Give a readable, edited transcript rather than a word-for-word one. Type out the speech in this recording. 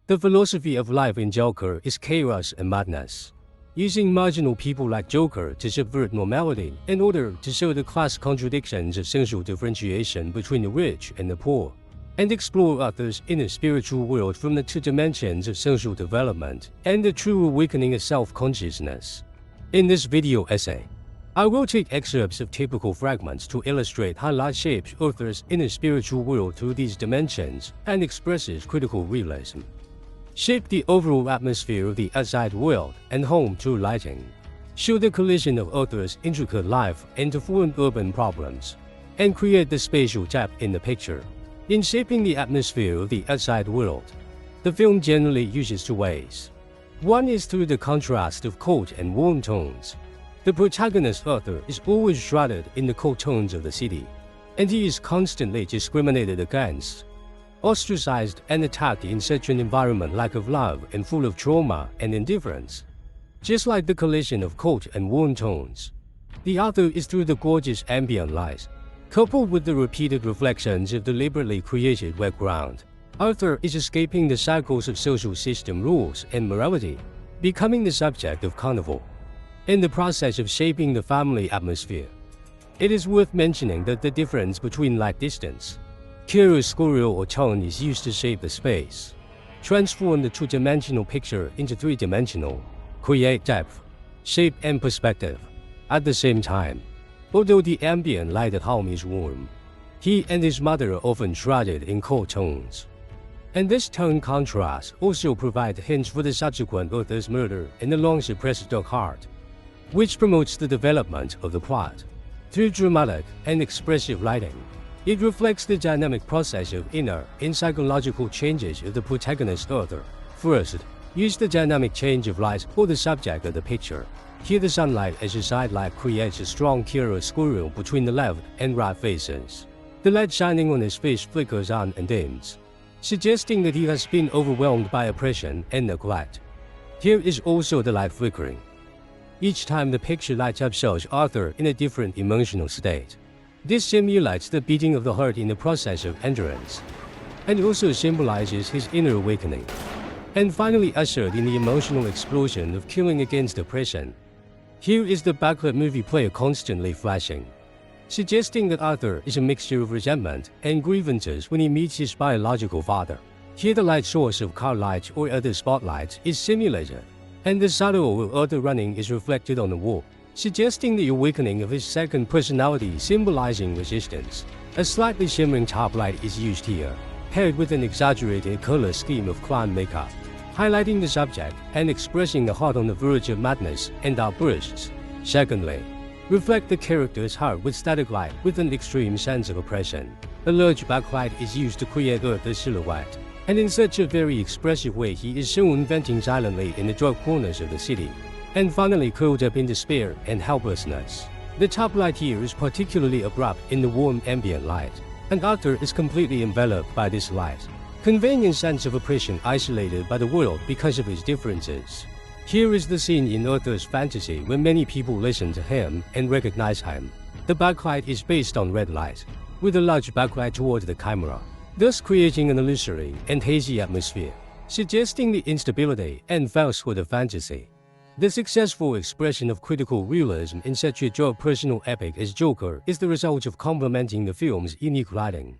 The philosophy of life in Joker is chaos and madness, using marginal people like Joker to subvert normality in order to show the class contradictions of social differentiation between the rich and the poor, and explore others in a spiritual world from the two dimensions of social development and the true awakening of self-consciousness. In this video essay, I will take excerpts of typical fragments to illustrate how light shapes others in a spiritual world through these dimensions and expresses critical realism. Shape the overall atmosphere of the outside world and home through lighting. Show the collision of others' intricate life and different urban problems, and create the spatial gap in the picture. In shaping the atmosphere of the outside world, the film generally uses two ways. One is through the contrast of cold and warm tones. The protagonist Arthur is always shrouded in the cold tones of the city, and he is constantly discriminated against, ostracized and attacked in such an environment lack of love and full of trauma and indifference. Just like the collision of cold and warm tones, the other is through the gorgeous ambient light, coupled with the repeated reflections of deliberately created background. Arthur is escaping the cycles of social system rules and morality, becoming the subject of carnival. In the process of shaping the family atmosphere, it is worth mentioning that the difference between light distance, chiaroscuro or tone is used to shape the space, transform the two-dimensional picture into three-dimensional, create depth, shape and perspective. At the same time, although the ambient light at home is warm, he and his mother are often shrouded in cold tones. And this tone contrast also provides hints for the subsequent Arthur's murder in the long-suppressed dark heart, which promotes the development of the plot. Through dramatic and expressive lighting, it reflects the dynamic process of inner and psychological changes of the protagonist Arthur. First, use the dynamic change of light for the subject of the picture. Here the sunlight as a side light creates a strong chiaroscuro between the left and right faces. The light shining on his face flickers on and dims, suggesting that he has been overwhelmed by oppression and neglect. Here is also the light flickering. Each time the picture lights up shows Arthur in a different emotional state. This simulates the beating of the heart in the process of endurance, and also symbolizes his inner awakening, and finally ushered in the emotional explosion of killing against oppression. Here is the backlit movie player constantly flashing, suggesting that Arthur is a mixture of resentment and grievances when he meets his biological father. Here the light source of car lights or other spotlights is simulated, and the shadow of Arthur running is reflected on the wall, suggesting the awakening of his second personality symbolizing resistance. A slightly shimmering top light is used here, paired with an exaggerated color scheme of clown makeup, highlighting the subject and expressing the heart on the verge of madness and outbursts. Secondly, reflect the character's heart with static light with an extreme sense of oppression. A large backlight is used to create Arthur's silhouette, and in such a very expressive way he is shown venting silently in the dark corners of the city, and finally curled up in despair and helplessness. The top light here is particularly abrupt in the warm ambient light, and Arthur is completely enveloped by this light, conveying a sense of oppression isolated by the world because of his differences. Here is the scene in Arthur's fantasy when many people listen to him and recognize him. The backlight is based on red light, with a large backlight toward the camera, thus creating an illusory and hazy atmosphere, suggesting the instability and falsehood of fantasy. The successful expression of critical realism in such a dark personal epic as Joker is the result of complementing the film's unique lighting.